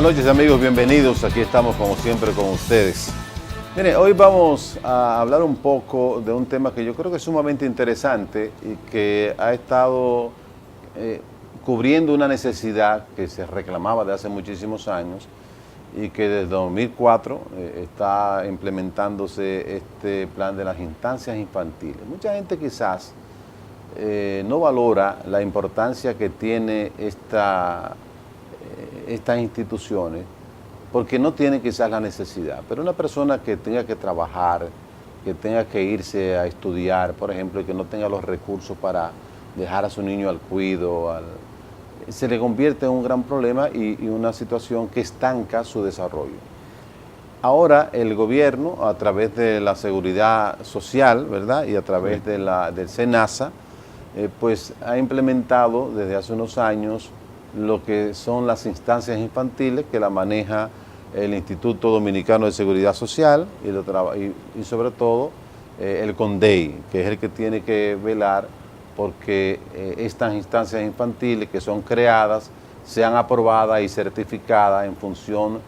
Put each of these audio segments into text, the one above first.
noches, amigos, bienvenidos. Aquí estamos como siempre con ustedes. Mire, hoy vamos a hablar un poco de un tema que yo creo que es sumamente interesante y que ha estado cubriendo una necesidad que se reclamaba de hace muchísimos años y que desde 2004 está implementándose este plan de las instancias infantiles. Mucha gente quizás no valora la importancia que tiene estas instituciones porque no tiene quizás la necesidad, pero una persona que tenga que trabajar, que tenga que irse a estudiar, por ejemplo, y que no tenga los recursos para dejar a su niño al cuido, se le convierte en un gran problema y una situación que estanca su desarrollo. Ahora el gobierno, a través de la seguridad social, ¿verdad?, y a través del SENASA, pues ha implementado desde hace unos años lo que son las instancias infantiles, que la maneja el Instituto Dominicano de Seguridad Social y sobre todo el CONDEI, que es el que tiene que velar porque estas instancias infantiles que son creadas sean aprobadas y certificadas en función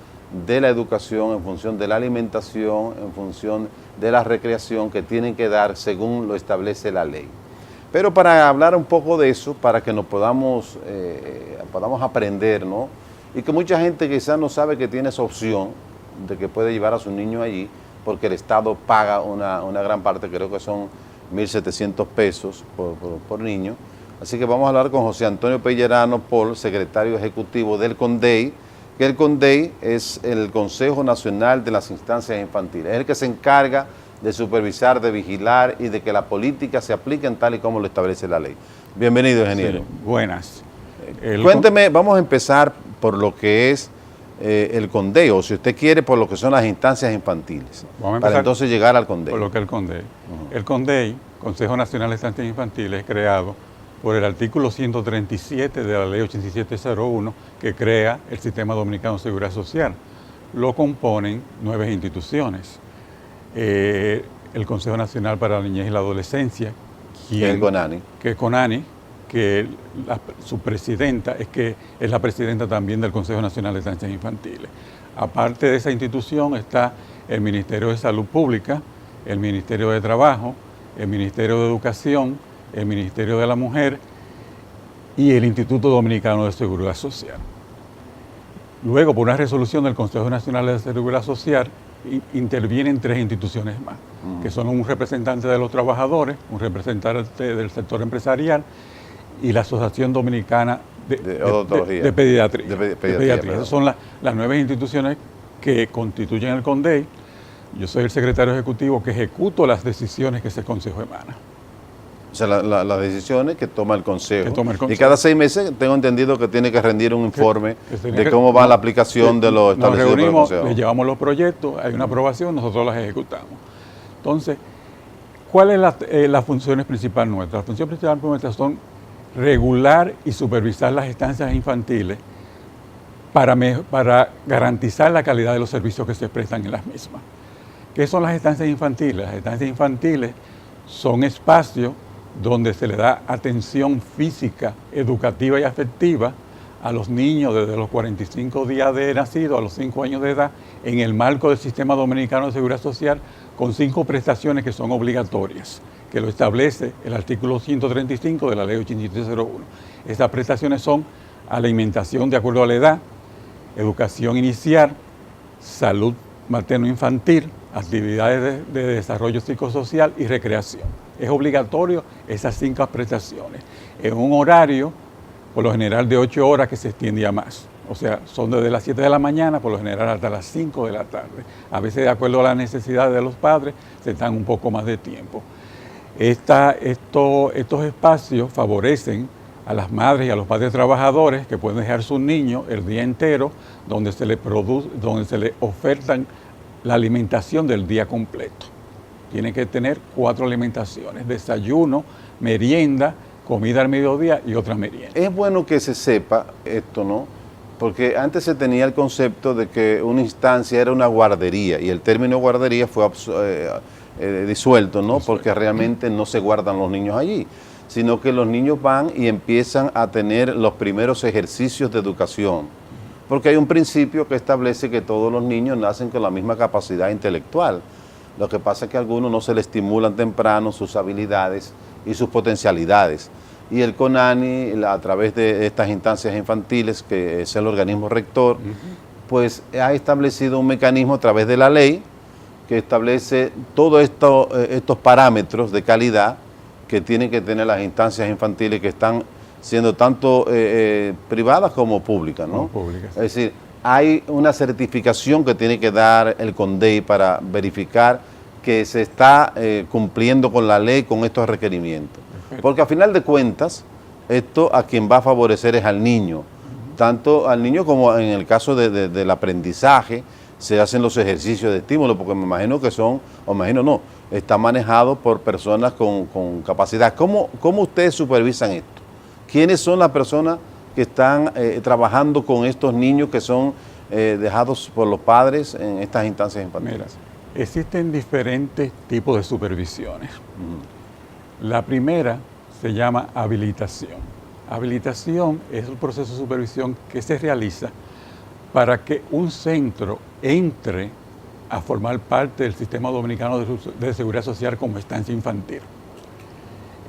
de la educación, en función de la alimentación, en función de la recreación que tienen que dar según lo establece la ley. Pero para hablar un poco de eso, para que nos podamos aprender, ¿no? Y que mucha gente quizás no sabe que tiene esa opción de que puede llevar a su niño allí, porque el Estado paga una gran parte, creo que son 1.700 pesos por niño. Así que vamos a hablar con José Antonio Pellerano Pol, secretario ejecutivo del CONDEI, que el CONDEI es el Consejo Nacional de las Instancias Infantiles, es el que se encarga de supervisar, de vigilar y de que la política se aplique tal y como lo establece la ley. Bienvenido, ingeniero. Sí, buenas. Cuénteme, vamos a empezar por lo que es el CONDEI, o si usted quiere, por lo que son las instancias infantiles, para entonces llegar al CONDEI. Por lo que es el CONDEI. El CONDEI, Consejo Nacional de Instancias Infantiles, es creado por el artículo 137 de la Ley 8701, que crea el Sistema Dominicano de Seguridad Social. Lo componen 9 instituciones. El Consejo Nacional para la Niñez y la Adolescencia, que es CONANI, que su presidenta es la presidenta también del Consejo Nacional de Instancias Infantiles. Aparte de esa institución está el Ministerio de Salud Pública, el Ministerio de Trabajo, el Ministerio de Educación, el Ministerio de la Mujer y el Instituto Dominicano de Seguridad Social. Luego, por una resolución del Consejo Nacional de Seguridad Social, intervienen 3 instituciones más, que son un representante de los trabajadores, un representante del sector empresarial y la Asociación Dominicana de Pediatría. Esas son las 9 instituciones que constituyen el CONDEI. Yo soy el secretario ejecutivo que ejecuto las decisiones que ese consejo emana. O sea, las decisiones que toma el consejo. Y cada 6 meses tengo entendido que tiene que rendir un informe de cómo va la aplicación de los establecidos por el consejo. Le llevamos los proyectos, hay una aprobación, nosotros las ejecutamos. Entonces, ¿cuáles son las funciones principales nuestras? Las funciones principales nuestras son regular y supervisar las estancias infantiles para garantizar la calidad de los servicios que se prestan en las mismas. ¿Qué son las estancias infantiles? Las estancias infantiles son espacios donde se le da atención física, educativa y afectiva a los niños desde los 45 días de nacido a los 5 años de edad en el marco del Sistema Dominicano de Seguridad Social, con 5 prestaciones que son obligatorias, que lo establece el artículo 135 de la Ley 8701. Estas prestaciones son alimentación de acuerdo a la edad, educación inicial, salud materno-infantil, actividades de desarrollo psicosocial y recreación. Es obligatorio esas 5 prestaciones en un horario, por lo general de 8 horas, que se extiende a más. O sea, son desde las 7 de la mañana, por lo general hasta las 5 de la tarde. A veces, de acuerdo a las necesidades de los padres, se dan un poco más de tiempo. Estos espacios favorecen a las madres y a los padres trabajadores que pueden dejar sus niños el día entero, donde se le ofertan la alimentación del día completo. Tiene que tener 4 alimentaciones: desayuno, merienda, comida al mediodía y otra merienda. Es bueno que se sepa esto, ¿no? Porque antes se tenía el concepto de que una instancia era una guardería, y el término guardería fue disuelto, ¿no? Porque realmente no se guardan los niños allí, sino que los niños van y empiezan a tener los primeros ejercicios de educación. porque hay un principio que establece que todos los niños nacen con la misma capacidad intelectual. Lo que pasa es que a algunos no se les estimulan temprano sus habilidades y sus potencialidades. Y el CONANI, a través de estas instancias infantiles, que es el organismo rector, pues ha establecido un mecanismo a través de la ley que establece todos estos parámetros de calidad que tienen que tener las instancias infantiles que están siendo tanto privadas como públicas, ¿no? Públicas. Es decir, hay una certificación que tiene que dar el CONDEI para verificar que se está cumpliendo con la ley con estos requerimientos. Perfecto. Porque a final de cuentas, esto a quien va a favorecer es al niño, tanto al niño como en el caso del aprendizaje, se hacen los ejercicios de estímulo, porque me imagino que son, o me imagino no, está manejado por personas con capacidad. ¿Cómo ustedes supervisan esto? ¿Quiénes son las personas que están trabajando con estos niños que son dejados por los padres en estas instancias infantiles? Mira, existen diferentes tipos de supervisiones. La primera se llama habilitación. Habilitación es el proceso de supervisión que se realiza para que un centro entre a formar parte del sistema dominicano de seguridad social como estancia infantil.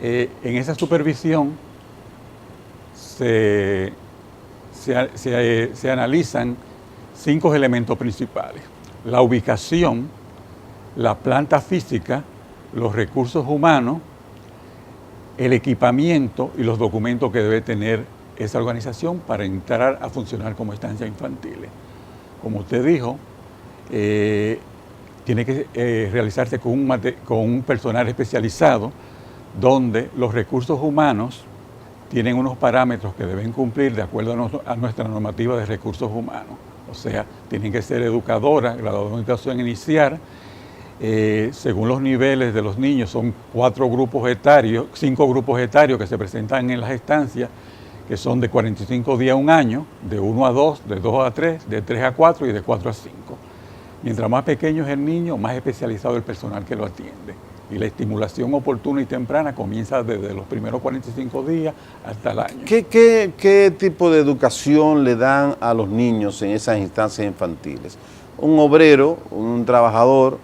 En esa supervisión se analizan 5 elementos principales: la ubicación, la planta física, los recursos humanos, el equipamiento y los documentos que debe tener esa organización para entrar a funcionar como estancias infantiles. Como usted dijo, tiene que realizarse con un personal especializado, donde los recursos humanos tienen unos parámetros que deben cumplir de acuerdo a nuestra normativa de recursos humanos. O sea, tienen que ser educadoras, graduadas de educación inicial. Según los niveles de los niños, son 5 grupos etarios que se presentan en las estancias, que son de 45 días a 1 año, de 1 a 2, de 2 a 3, de 3 a 4 y de 4 a 5. Mientras más pequeño es el niño, más especializado el personal que lo atiende. Y la estimulación oportuna y temprana comienza desde los primeros 45 días hasta el año. ¿Qué tipo de educación le dan a los niños en esas instancias infantiles? Un obrero, un trabajador,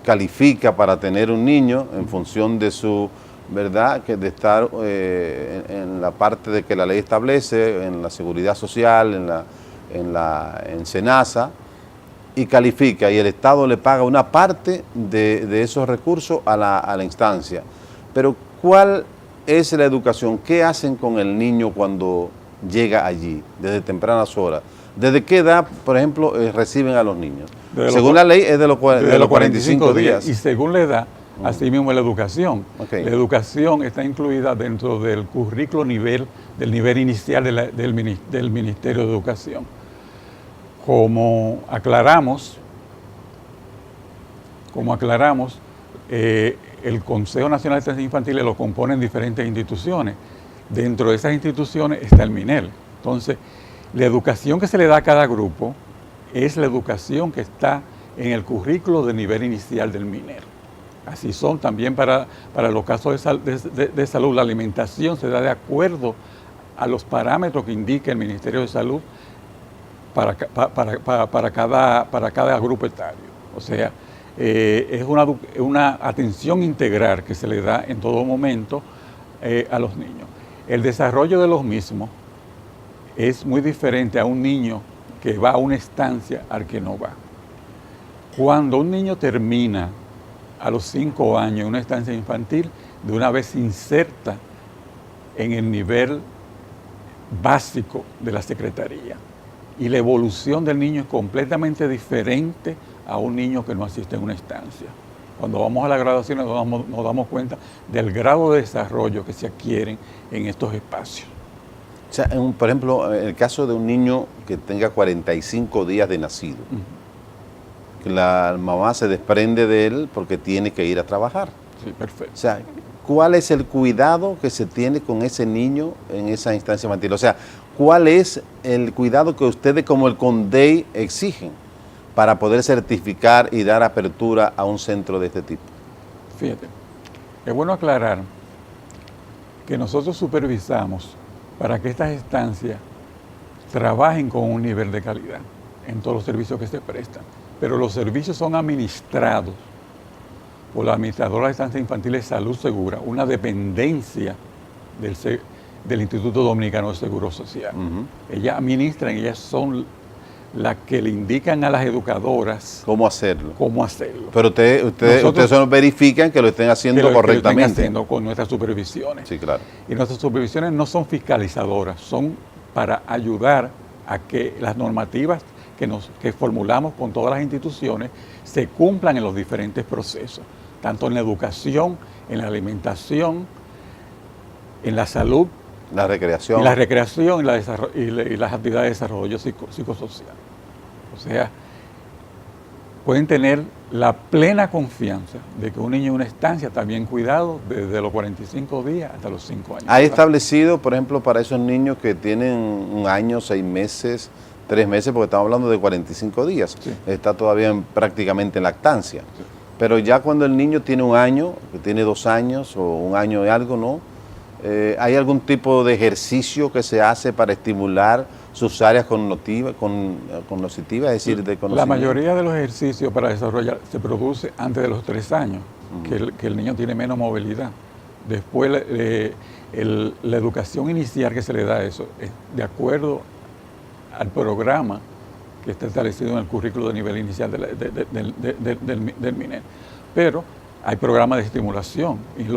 califica para tener un niño en función de su, ¿verdad?, que de estar en la parte de que la ley establece, en la seguridad social, en SENASA, y califica, y el Estado le paga una parte de esos recursos a la instancia. Pero ¿cuál es la educación? ¿Qué hacen con el niño cuando llega allí, desde tempranas horas? ¿Desde qué edad, por ejemplo, reciben a los niños? Según la ley es de los 45 días. Y según la edad, así mismo la educación. Okay. La educación está incluida dentro del currículo del nivel inicial del Ministerio de Educación. Como aclaramos, el Consejo Nacional de Estancias Infantiles lo componen diferentes instituciones. Dentro de esas instituciones está el MINEL. Entonces, la educación que se le da a cada grupo es la educación que está en el currículo de nivel inicial del MINEL. Así son también para los casos de salud. La alimentación se da de acuerdo a los parámetros que indica el Ministerio de Salud para cada grupo etario. O sea, es una atención integral que se le da en todo momento a los niños. El desarrollo de los mismos es muy diferente a un niño que va a una estancia al que no va. Cuando un niño termina a los 5 años en una estancia infantil, de una vez se inserta en el nivel básico de la secretaría. Y la evolución del niño es completamente diferente a un niño que no asiste a una estancia. Cuando vamos a la graduación nos damos cuenta del grado de desarrollo que se adquieren en estos espacios. O sea, por ejemplo, en el caso de un niño que tenga 45 días de nacido, que la mamá se desprende de él porque tiene que ir a trabajar. Sí, perfecto. O sea, ¿cuál es el cuidado que se tiene con ese niño en esa instancia infantil? O sea, ¿cuál es el cuidado que ustedes como el CONDEI exigen para poder certificar y dar apertura a un centro de este tipo? Fíjate, es bueno aclarar que nosotros supervisamos para que estas estancias trabajen con un nivel de calidad en todos los servicios que se prestan. Pero los servicios son administrados por la administradora de estancias infantiles Salud Segura, una dependencia del Instituto Dominicano de Seguro Social. Ellas administran, ellas son las que le indican a las educadoras cómo hacerlo. Pero ustedes solo verifican que lo estén haciendo correctamente. Que lo estén haciendo con nuestras supervisiones. Sí, claro. Y nuestras supervisiones no son fiscalizadoras, son para ayudar a que las normativas que formulamos con todas las instituciones se cumplan en los diferentes procesos, tanto en la educación, en la alimentación, en la salud, la recreación, y las actividades de desarrollo psicosocial. O sea, pueden tener la plena confianza de que un niño en una estancia está bien cuidado desde los 45 días hasta los 5 años. ¿Hay establecido, por ejemplo, para esos niños que tienen 1 año, 6 meses, 3 meses, porque estamos hablando de 45 días, sí, está todavía prácticamente en lactancia? Sí. Pero ya cuando el niño tiene 1 año, que tiene 2 años o 1 año y algo, ¿no? ¿Hay algún tipo de ejercicio que se hace para estimular sus áreas cognitivas, es decir, de conocimiento? La mayoría de los ejercicios para desarrollar se produce antes de los 3 años, que el niño tiene menos movilidad. Después la educación inicial que se le da a eso es de acuerdo al programa que está establecido en el currículo de nivel inicial del MINER. Pero hay programas de estimulación y en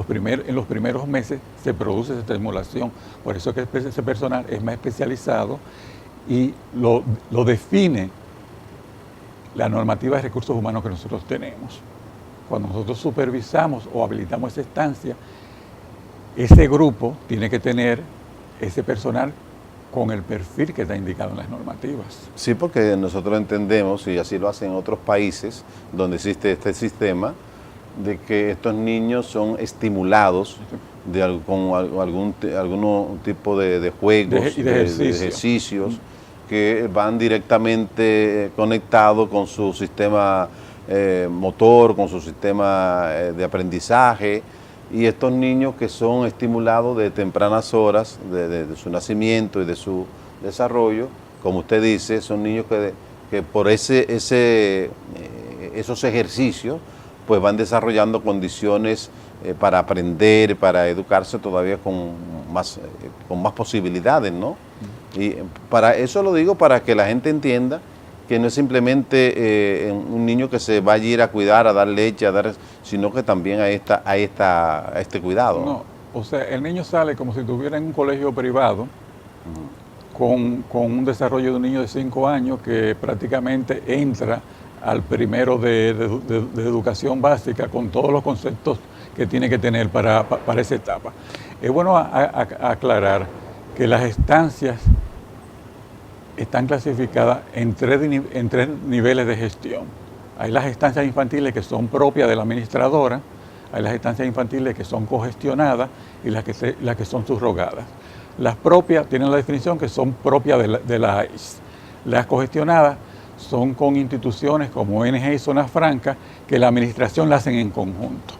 los primeros meses se produce esa estimulación. Por eso que ese personal es más especializado y lo define la normativa de recursos humanos que nosotros tenemos. Cuando nosotros supervisamos o habilitamos esa estancia, ese grupo tiene que tener ese personal con el perfil que está indicado en las normativas. Sí, porque nosotros entendemos, y así lo hacen otros países donde existe este sistema, de que estos niños son estimulados con algún tipo de juegos, de ejercicios que van directamente conectados con su sistema motor, con su sistema de aprendizaje, y estos niños que son estimulados de tempranas horas de su nacimiento y de su desarrollo, como usted dice, son niños que por esos ejercicios pues van desarrollando condiciones para aprender, para educarse todavía con más posibilidades, ¿no? Y para eso lo digo, para que la gente entienda que no es simplemente un niño que se va a ir a cuidar, a dar leche, sino que también hay este cuidado. No, o sea, el niño sale como si estuviera en un colegio privado, con un desarrollo de un niño de 5 años que prácticamente entra al primero de educación básica con todos los conceptos que tiene que tener para esa etapa. Es bueno aclarar que las estancias están clasificadas en tres niveles de gestión. Hay las estancias infantiles que son propias de la administradora, hay las estancias infantiles que son cogestionadas y las que son subrogadas. Las propias tienen la definición que son propias de la AIS. Las cogestionadas son con instituciones como ONG y Zonas Francas que la administración la hacen en conjunto.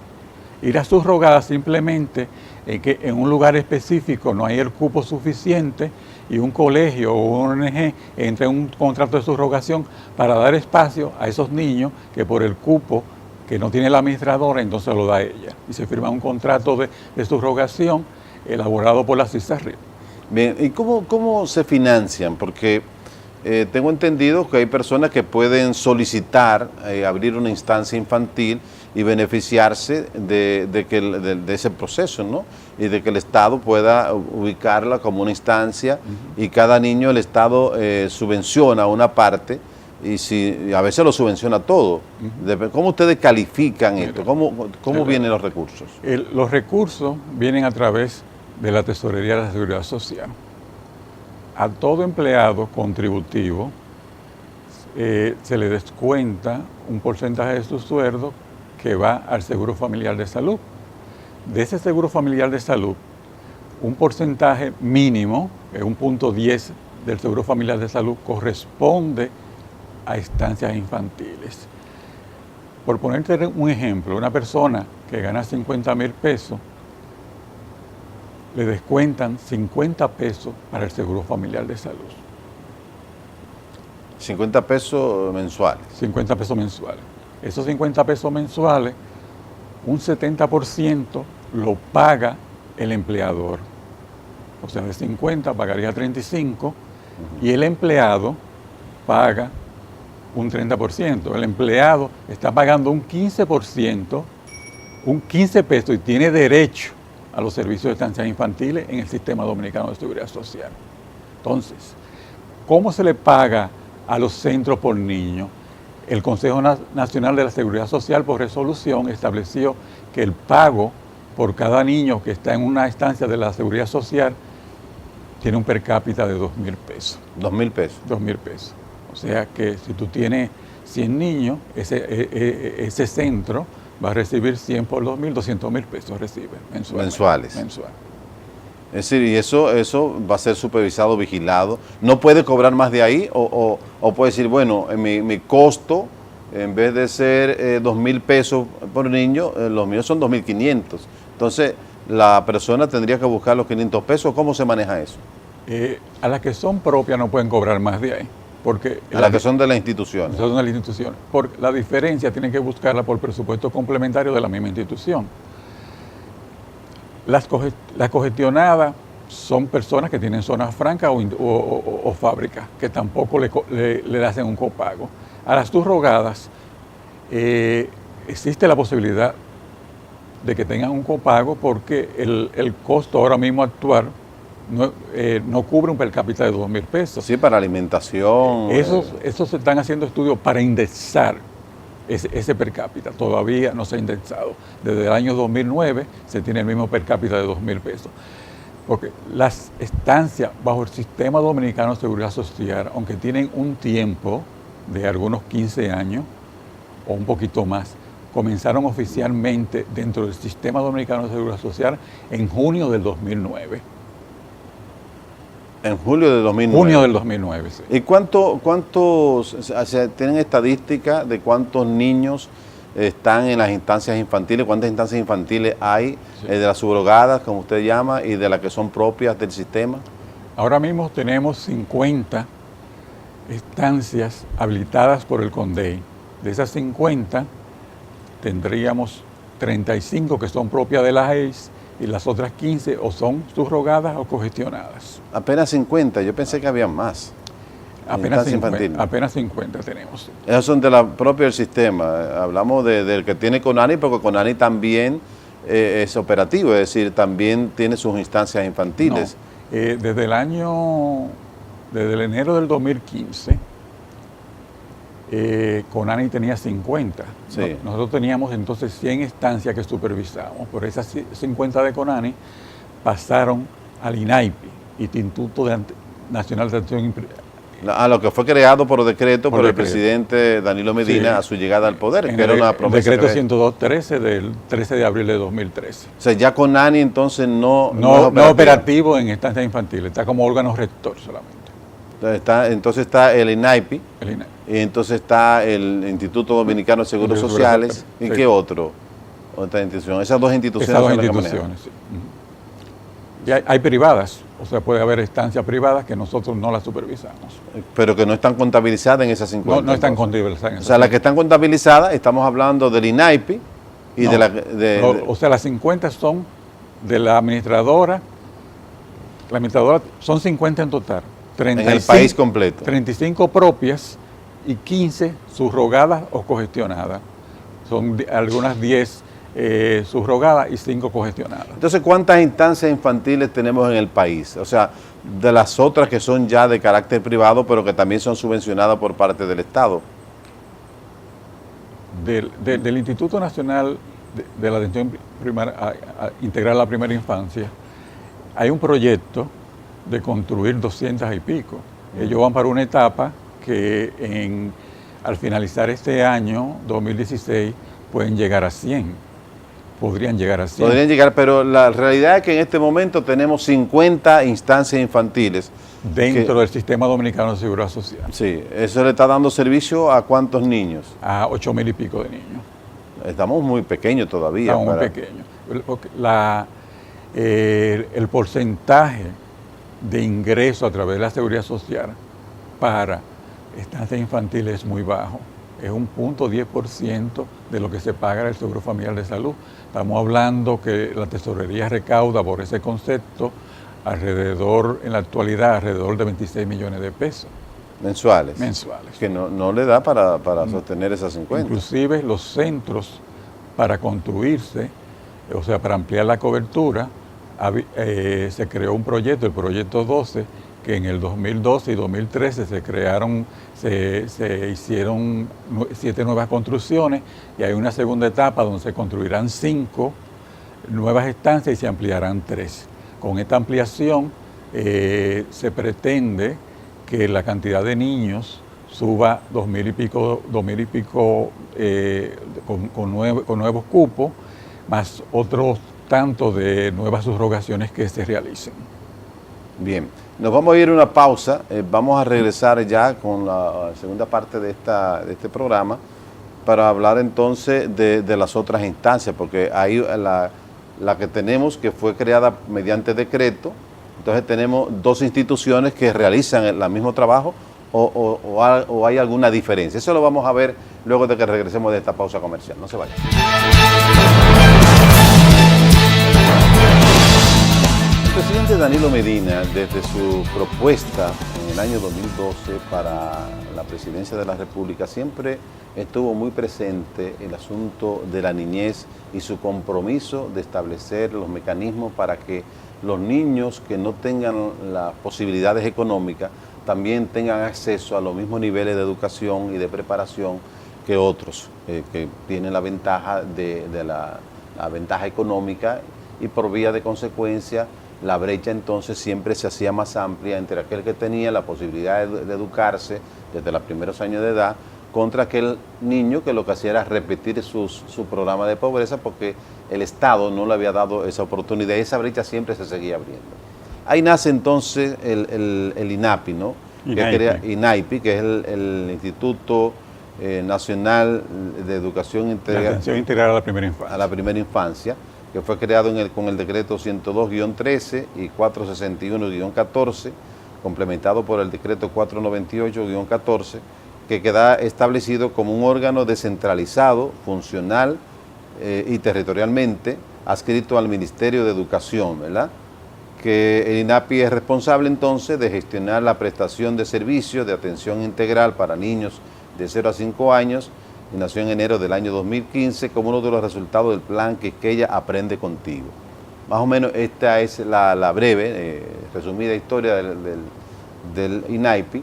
Y las subrogadas simplemente que en un lugar específico no hay el cupo suficiente y un colegio o una ONG entra en un contrato de subrogación para dar espacio a esos niños que por el cupo que no tiene la administradora entonces lo da ella. Y se firma un contrato de subrogación elaborado por la CISARRIB. Bien, ¿y cómo se financian? Porque tengo entendido que hay personas que pueden solicitar abrir una instancia infantil y beneficiarse de ese proceso, ¿no? Y de que el Estado pueda ubicarla como una instancia y cada niño el Estado subvenciona una parte y a veces lo subvenciona todo. ¿Cómo ustedes califican esto? ¿Cómo vienen los recursos? Los recursos vienen a través de la Tesorería de la Seguridad Social. A todo empleado contributivo se le descuenta un porcentaje de su sueldo que va al Seguro Familiar de Salud. De ese Seguro Familiar de Salud, un porcentaje mínimo, un 1.10 del Seguro Familiar de Salud, corresponde a estancias infantiles. Por ponerte un ejemplo, una persona que gana 50,000 pesos, le descuentan 50 pesos para el Seguro Familiar de Salud. 50 pesos mensuales. 50 pesos mensuales. Esos 50 pesos mensuales, un 70% lo paga el empleador. O sea, de 50 pagaría 35 y el empleado paga un 30%. El empleado está pagando un 15%, un 15 pesos y tiene derecho a los servicios de estancias infantiles en el Sistema Dominicano de Seguridad Social. Entonces, ¿cómo se le paga a los centros por niño? El Consejo Nacional de la Seguridad Social, por resolución, estableció que el pago por cada niño que está en una estancia de la Seguridad Social tiene un per cápita de 2.000 pesos. 2.000 pesos. 2.000 pesos. O sea que si tú tienes 100 niños, ese centro va a recibir 100 por 2.000, 200.000 pesos recibe mensuales. Mensual. Es decir, y eso va a ser supervisado, vigilado. ¿No puede cobrar más de ahí? ¿O puede decir, bueno, mi costo, en vez de ser 2.000 pesos por niño, los míos son 2.500? Entonces, la persona tendría que buscar los 500 pesos. ¿Cómo se maneja eso? A las que son propias no pueden cobrar más de ahí. Porque a las que son de la institución. Son de la institución. Porque la diferencia tienen que buscarla por presupuesto complementario de la misma institución. Las congestionadas son personas que tienen zonas francas o fábricas, que tampoco le hacen un copago. A las subrogadas existe la posibilidad de que tengan un copago porque el costo ahora mismo actual no cubre un per cápita de 2.000 pesos. Sí, para alimentación. Esos se están haciendo estudios para indexar ese per cápita. Todavía no se ha indexado. Desde el año 2009 se tiene el mismo per cápita de 2.000 pesos. Porque las estancias bajo el Sistema Dominicano de Seguridad Social, aunque tienen un tiempo de algunos 15 años o un poquito más, comenzaron oficialmente dentro del Sistema Dominicano de Seguridad Social en junio del 2009. En julio de 2009. Junio del 2009, sí. ¿Y cuántos, o sea, tienen estadística de cuántos niños están en las instancias infantiles? ¿Cuántas instancias infantiles hay? Sí. De las subrogadas, como usted llama, y de las que son propias del sistema. Ahora mismo tenemos 50 estancias habilitadas por el CONDEI. De esas 50, tendríamos 35 que son propias de la AES y las otras 15 o son subrogadas o congestionadas. Apenas 50, yo pensé que había más. Apenas 50 tenemos. Esas son de la propia del sistema. Hablamos del que tiene CONANI, porque CONANI también es operativo, es decir, también tiene sus instancias infantiles. No, desde el enero del 2015, CONANI tenía 50. Sí. Nosotros teníamos entonces 100 estancias que supervisábamos. Por esas 50 de CONANI pasaron al INAIPI, Instituto Nacional de Atención. A lo que fue creado por decreto por el presidente Danilo Medina, sí, a su llegada al poder, que era una promesa. El decreto 102-13 del 13 de abril de 2013. O sea, ya CONANI entonces no es operativo en estancias infantiles, está como órgano rector solamente. Entonces está el INAIPI, y entonces está el Instituto Dominicano de Seguros Sociales, ¿y sí, qué otro? Otra institución. Esas dos instituciones. Esas dos instituciones, sí. Y hay privadas, o sea, puede haber estancias privadas que nosotros no las supervisamos. Pero que no están contabilizadas en esas 50. No están contabilizadas. O sea, las que están contabilizadas, estamos hablando del INAIPI y o sea, las 50 son de la administradora. La administradora son 50 en total. 35, en el país completo. 35 propias y 15 subrogadas o congestionadas. Son algunas 10 subrogadas y 5 congestionadas. Entonces, ¿cuántas instancias infantiles tenemos en el país? O sea, de las otras que son ya de carácter privado, pero que también son subvencionadas por parte del Estado. Del Instituto Nacional de la Atención Integral a la Primera Infancia, hay un proyecto de construir 200 y pico. Ellos van para una etapa que al finalizar este año, 2016, pueden llegar a 100. Podrían llegar a 100. Podrían llegar, pero la realidad es que en este momento tenemos 50 instancias infantiles. Dentro del Sistema Dominicano de Seguridad Social. Sí, ¿eso le está dando servicio a cuántos niños? A 8.000 y pico de niños. Estamos muy pequeños todavía. Estamos muy pequeños. El porcentaje de ingreso a través de la Seguridad Social para estancias infantiles es muy bajo. Es 1.10% de lo que se paga el Seguro Familiar de Salud. Estamos hablando que la tesorería recauda por ese concepto en la actualidad, alrededor de 26 millones de pesos. Mensuales. Mensuales. Que no le da para sostener esas 50. Inclusive los centros para construirse, o sea, para ampliar la cobertura, se creó un proyecto, el proyecto 12, que en el 2012 y 2013 se hicieron 7 nuevas construcciones y hay una segunda etapa donde se construirán 5 nuevas estancias y se ampliarán 3. Con esta ampliación se pretende que la cantidad de niños suba 2.000 y pico con nuevos cupos, más otros tantos de nuevas subrogaciones que se realicen. Bien, nos vamos a ir a una pausa, vamos a regresar ya con la segunda parte de este programa para hablar entonces de las otras instancias, porque hay la que tenemos que fue creada mediante decreto, entonces tenemos 2 instituciones que realizan el mismo trabajo o hay alguna diferencia. Eso lo vamos a ver luego de que regresemos de esta pausa comercial. No se vayan. El presidente Danilo Medina, desde su propuesta en el año 2012 para la presidencia de la República, siempre estuvo muy presente el asunto de la niñez y su compromiso de establecer los mecanismos para que los niños que no tengan las posibilidades económicas también tengan acceso a los mismos niveles de educación y de preparación que otros que tienen la ventaja la ventaja económica, y por vía de consecuencia la brecha entonces siempre se hacía más amplia entre aquel que tenía la posibilidad de educarse desde los primeros años de edad contra aquel niño que lo que hacía era repetir su programa de pobreza porque el Estado no le había dado esa oportunidad y esa brecha siempre se seguía abriendo. Ahí nace entonces el INAPI, ¿no? INAIPI, que es el Instituto Nacional de Educación Integral. Atención integral a la primera infancia, que fue creado con el decreto 102-13 y 461-14, complementado por el decreto 498-14, que queda establecido como un órgano descentralizado, funcional y territorialmente adscrito al Ministerio de Educación, ¿verdad? Que el INAPI es responsable entonces de gestionar la prestación de servicios de atención integral para niños de 0 a 5 años, y nació en enero del año 2015 como uno de los resultados del plan Quisqueya Aprende Contigo. Más o menos esta es la breve, resumida historia del INAIPI,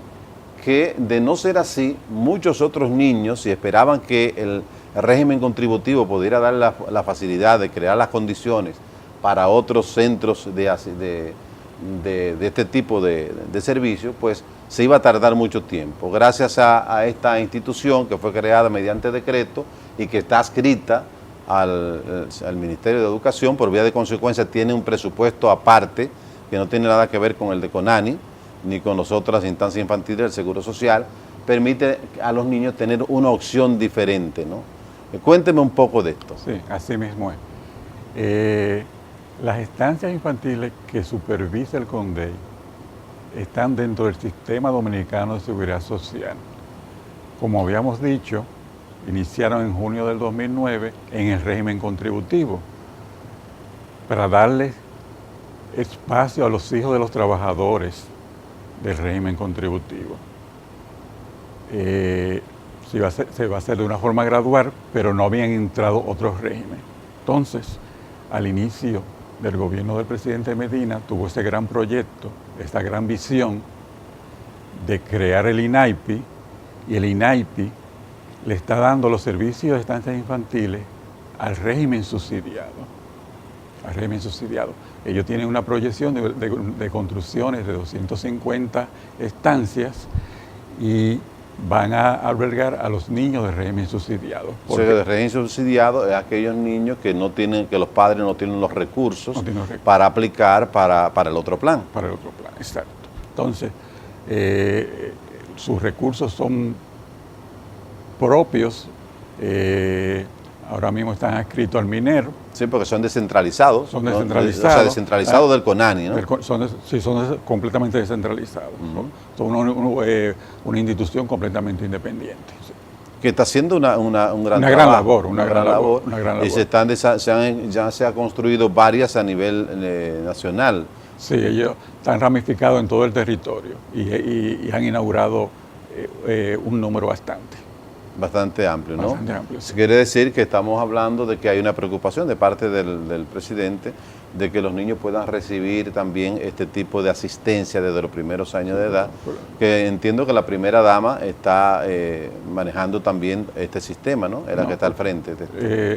que de no ser así, muchos otros niños, si esperaban que el régimen contributivo pudiera dar la facilidad de crear las condiciones para otros centros de este tipo de servicios, pues se iba a tardar mucho tiempo. Gracias a esta institución que fue creada mediante decreto y que está adscrita al Ministerio de Educación, por vía de consecuencia tiene un presupuesto aparte que no tiene nada que ver con el de CONANI ni con las otras instancias infantiles del Seguro Social, permite a los niños tener una opción diferente, ¿no? Cuénteme un poco de esto. Sí, así mismo es. Las estancias infantiles que supervisa el CONDEI están dentro del Sistema Dominicano de Seguridad Social. Como habíamos dicho, iniciaron en junio del 2009 en el régimen contributivo para darles espacio a los hijos de los trabajadores del régimen contributivo. Se va a hacer de una forma gradual, pero no habían entrado otros regímenes. Entonces, al inicio del gobierno del presidente Medina, tuvo ese gran proyecto, esta gran visión de crear el INAIPI, y el INAIPI le está dando los servicios de estancias infantiles al régimen subsidiado. Al régimen subsidiado. Ellos tienen una proyección de construcciones de 250 estancias y van a albergar a los niños del régimen subsidiado. O sea, el régimen subsidiado es aquellos niños que los padres no tienen los recursos para aplicar para el otro plan. Para el otro plan, exacto. Entonces, sus recursos son propios, ahora mismo están adscritos al Minero. Sí, porque son descentralizados. Son ¿no? descentralizados. O sea, descentralizados del CONANI, ¿no? Sí, son completamente descentralizados. Son una institución completamente independiente. Sí. Que está haciendo un gran labor. Y ya se ha construido varias a nivel nacional. Sí, ellos están ramificados en todo el territorio y han inaugurado un número bastante amplio, ¿no? Bastante amplio, sí. Quiere decir que estamos hablando de que hay una preocupación de parte del presidente de que los niños puedan recibir también este tipo de asistencia desde los primeros años de edad, que entiendo que la primera dama está manejando también este sistema, ¿no? Es la que está al frente.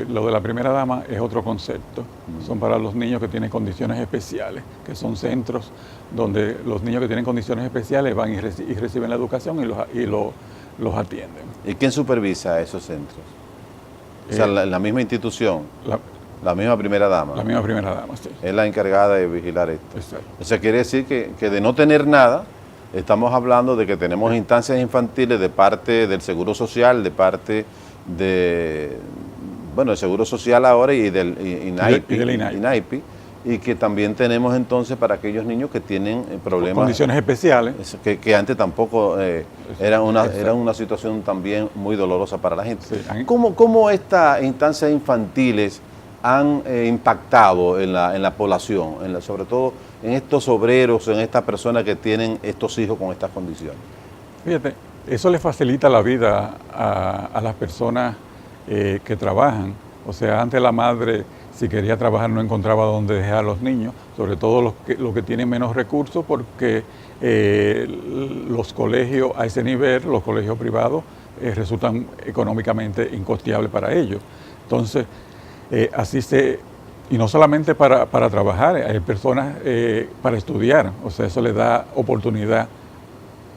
Lo de la primera dama es otro concepto. Son para los niños que tienen condiciones especiales, que son centros donde los niños que tienen condiciones especiales van y reciben la educación y los atienden. ¿Y quién supervisa esos centros? O sea, la misma institución, la misma primera dama. La misma primera dama, sí. Es la encargada de vigilar esto. Exacto. O sea, quiere decir que de no tener nada, estamos hablando de que tenemos instancias infantiles de parte del Seguro Social, de parte del Seguro Social ahora y del INAIPI, y que también tenemos entonces para aquellos niños que tienen problemas. Condiciones especiales. Que antes tampoco era una situación también muy dolorosa para la gente. Sí. ¿Cómo estas instancias infantiles han impactado en la población, sobre todo en estos obreros, en estas personas que tienen estos hijos con estas condiciones? Fíjate, eso le facilita la vida a las personas que trabajan. O sea, antes la madre, si quería trabajar, no encontraba dónde dejar a los niños, sobre todo los que tienen menos recursos, porque los colegios a ese nivel, los colegios privados, resultan económicamente incosteables para ellos. Entonces, y no solamente para trabajar, hay personas para estudiar, o sea, eso les da oportunidad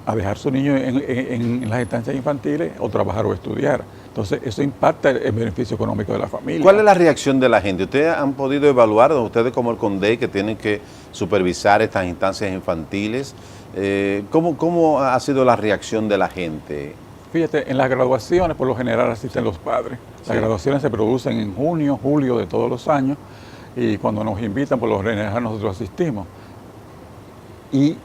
a dejar a su niño en las estancias infantiles o trabajar o estudiar. Entonces, eso impacta el beneficio económico de la familia. ¿Cuál es la reacción de la gente? ¿Ustedes han podido evaluar, ustedes como el CONDEI, que tienen que supervisar estas instancias infantiles, cómo ha sido la reacción de la gente? Fíjate, en las graduaciones por lo general asisten los padres. Las graduaciones se producen en junio, julio de todos los años, y cuando nos invitan por lo general nosotros asistimos. Y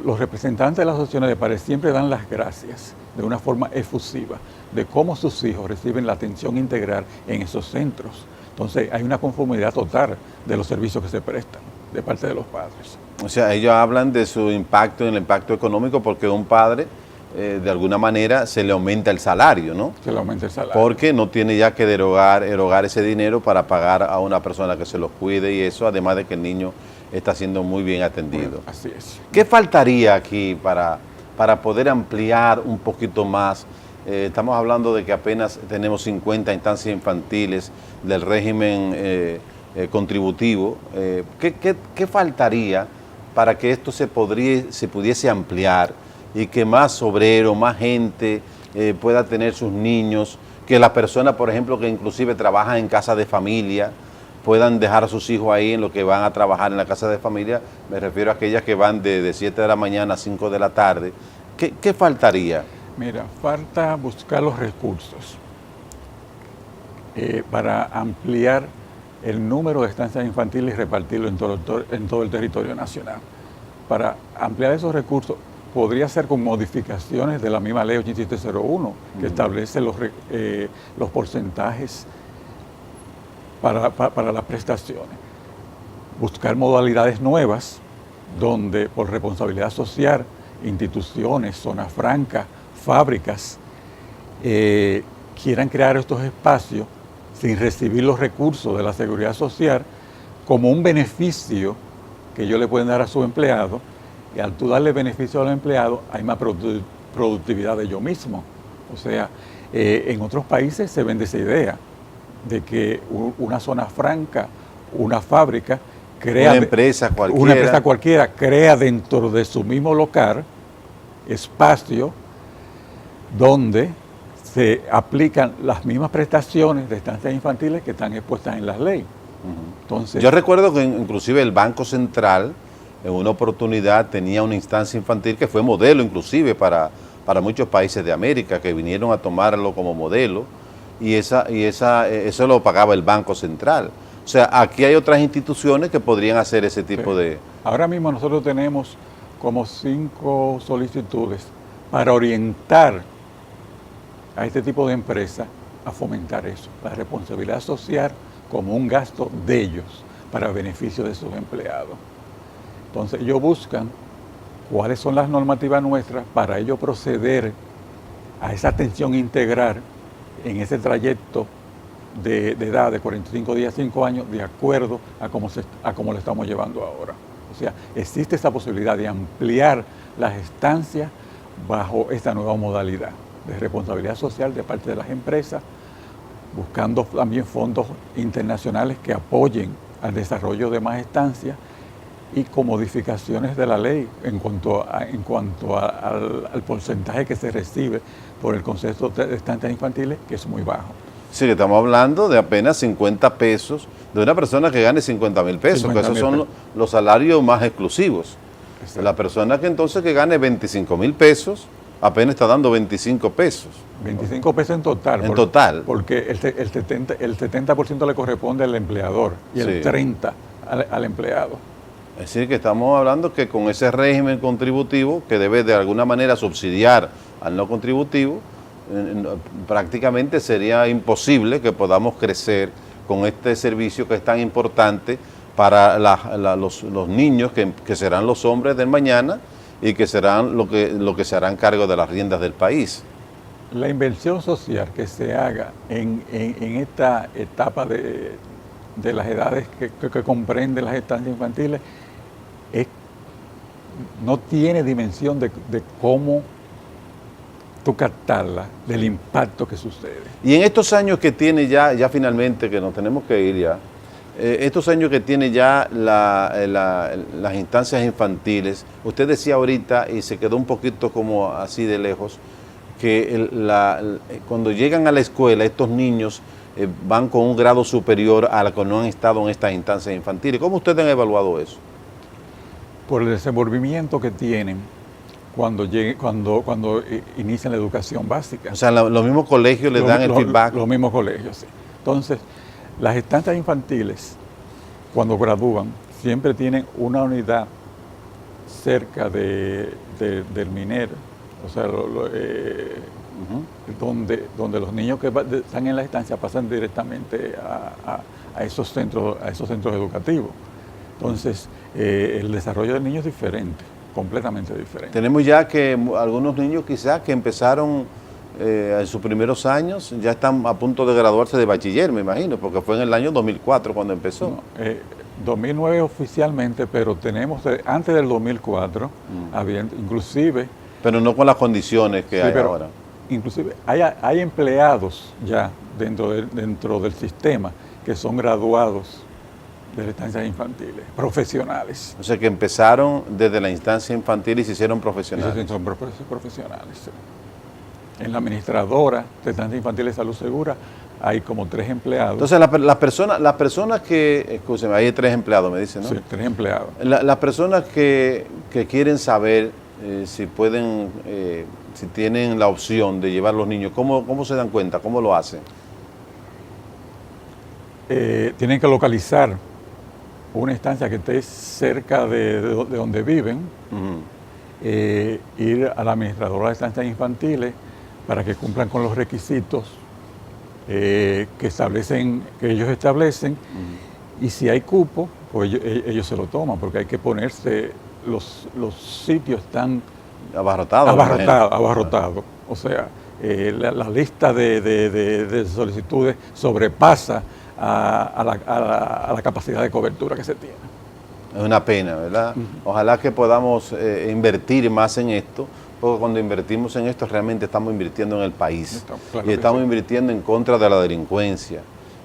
los representantes de las asociaciones de padres siempre dan las gracias de una forma efusiva de cómo sus hijos reciben la atención integral en esos centros. Entonces hay una conformidad total de los servicios que se prestan de parte de los padres. O sea, ellos hablan de su impacto, en el impacto económico, porque un padre de alguna manera se le aumenta el salario, ¿no? Se le aumenta el salario. Porque no tiene ya que erogar ese dinero para pagar a una persona que se los cuide y eso, además de que el niño está siendo muy bien atendido. Bueno, así es. ¿Qué faltaría aquí para poder ampliar un poquito más? Estamos hablando de que apenas tenemos 50 instancias infantiles del régimen contributivo. ¿Qué faltaría para que esto se pudiese ampliar y que más obreros, más gente pueda tener sus niños, que las personas, por ejemplo, que inclusive trabajan en casa de familia, puedan dejar a sus hijos ahí en lo que van a trabajar en la casa de familia? Me refiero a aquellas que van de 7 de la mañana a 5 de la tarde. ¿Qué faltaría? Mira, falta buscar los recursos para ampliar el número de estancias infantiles y repartirlo en todo el territorio nacional. Para ampliar esos recursos podría ser con modificaciones de la misma ley 8701, que establece los porcentajes para las prestaciones. Buscar modalidades nuevas donde por responsabilidad social, instituciones, zonas francas, fábricas, quieran crear estos espacios sin recibir los recursos de la seguridad social como un beneficio que ellos le pueden dar a sus empleados, y al tú darle beneficio a los empleados hay más productividad de ellos mismos. O sea, en otros países se vende esa idea de que una zona franca, una fábrica, crea... Una empresa cualquiera crea dentro de su mismo local espacio donde se aplican las mismas prestaciones de estancias infantiles que están expuestas en las leyes. Entonces, yo recuerdo que inclusive el Banco Central en una oportunidad tenía una instancia infantil que fue modelo inclusive para muchos países de América, que vinieron a tomarlo como modelo, eso lo pagaba el Banco Central. O sea, aquí hay otras instituciones que podrían hacer ese tipo de... Ahora mismo nosotros tenemos como 5 solicitudes para orientar a este tipo de empresas a fomentar eso, la responsabilidad social como un gasto de ellos para beneficio de sus empleados. Entonces ellos buscan cuáles son las normativas nuestras para ellos proceder a esa atención integral en ese trayecto de edad de 45 días, 5 años, de acuerdo a cómo lo estamos llevando ahora. O sea, existe esa posibilidad de ampliar las estancias bajo esta nueva modalidad de responsabilidad social de parte de las empresas, buscando también fondos internacionales que apoyen al desarrollo de más estancias y con modificaciones de la ley en cuanto al porcentaje que se recibe por el concepto de estancias infantiles, que es muy bajo. Sí, que estamos hablando de apenas 50 pesos de una persona que gane 50.000 pesos, que esos son los salarios más exclusivos. Exacto. La persona que entonces que gane 25.000 pesos apenas está dando 25 pesos. 25 pesos en total. En total. Porque el 70% le corresponde al empleador y el 30% al empleado. Es decir, que estamos hablando que con ese régimen contributivo que debe de alguna manera subsidiar al no contributivo, prácticamente sería imposible que podamos crecer con este servicio que es tan importante para los niños que serán los hombres del mañana y que serán lo que se harán cargo de las riendas del país. La inversión social que se haga en esta etapa de las edades que comprenden las estancias infantiles no tiene dimensión de cómo tú captarla, del impacto que sucede. Y en estos años que tiene ya finalmente, que nos tenemos que ir ya, estos años que tiene ya las instancias infantiles, usted decía ahorita, y se quedó un poquito como así de lejos, que cuando llegan a la escuela, estos niños van con un grado superior a los que no han estado en estas instancias infantiles. ¿Cómo ustedes han evaluado eso? Por el desenvolvimiento que tienen cuando inician la educación básica. O sea, los mismos colegios les dan el feedback. Los mismos colegios, sí. Entonces, las estancias infantiles, cuando gradúan, siempre tienen una unidad cerca del minero, o sea, donde los niños que están en la estancia pasan directamente a esos centros educativos. Entonces, el desarrollo del niño es diferente, completamente diferente. Tenemos ya que algunos niños quizás que empezaron en sus primeros años, ya están a punto de graduarse de bachiller, me imagino, porque fue en el año 2004 cuando empezó. No, 2009 oficialmente, pero tenemos, antes del 2004, había inclusive... Pero no con las condiciones que hay ahora. Inclusive hay empleados ya dentro del sistema que son graduados de las instancias infantiles, profesionales. O sea que empezaron desde la instancia infantil y se hicieron profesionales. Y son profesionales, sí. En la administradora de estancias infantiles de Salud Segura hay como 3 empleados. Entonces las personas que, escúcheme, hay 3 empleados, me dicen, ¿no? Sí, 3 empleados. Las personas que quieren saber si pueden, si tienen la opción de llevar a los niños, ¿cómo se dan cuenta? ¿Cómo lo hacen? Tienen que localizar una estancia que esté cerca de donde viven, ir a la administradora de estancias infantiles para que cumplan con los requisitos que ellos establecen, y si hay cupo, pues ellos se lo toman, porque hay que ponerse, los sitios están abarrotados. O sea, la lista de solicitudes sobrepasa a la capacidad de cobertura que se tiene. Es una pena, ¿verdad? Ojalá que podamos invertir más en esto, porque cuando invertimos en esto realmente estamos invirtiendo en el país. Claro, y estamos invirtiendo en contra de la delincuencia.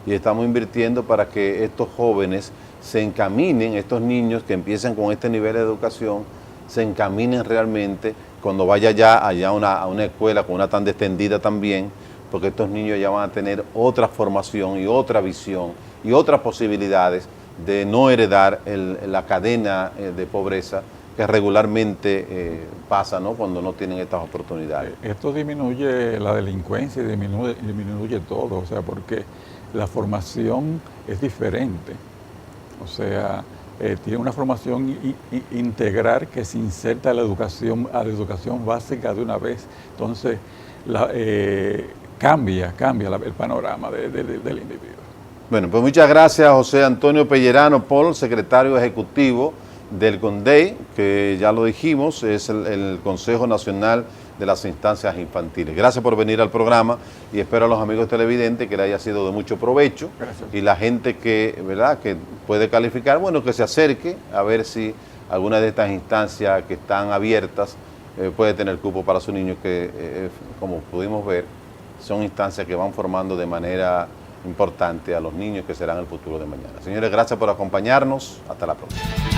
Y estamos invirtiendo para que estos jóvenes se encaminen, estos niños que empiezan con este nivel de educación, se encaminen realmente cuando vaya ya allá a una escuela con una tanda extendida también, porque estos niños ya van a tener otra formación y otra visión y otras posibilidades de no heredar la cadena de pobreza que regularmente pasa, ¿no?, cuando no tienen estas oportunidades. Esto disminuye la delincuencia y disminuye todo, o sea, porque la formación es diferente. O sea, tiene una formación integral que se inserta a la educación básica de una vez. Entonces, cambia el panorama del individuo. Bueno, pues muchas gracias, José Antonio Pellerano Paul, secretario ejecutivo del CONDEI, que ya lo dijimos, es el Consejo Nacional de las Instancias Infantiles. Gracias por venir al programa y espero a los amigos televidentes que le haya sido de mucho provecho. Gracias. Y la gente que, ¿verdad?, que puede calificar, bueno, que se acerque a ver si alguna de estas instancias que están abiertas puede tener cupo para su niño, que como pudimos ver, son instancias que van formando de manera importante a los niños que serán el futuro de mañana. Señores, gracias por acompañarnos. Hasta la próxima.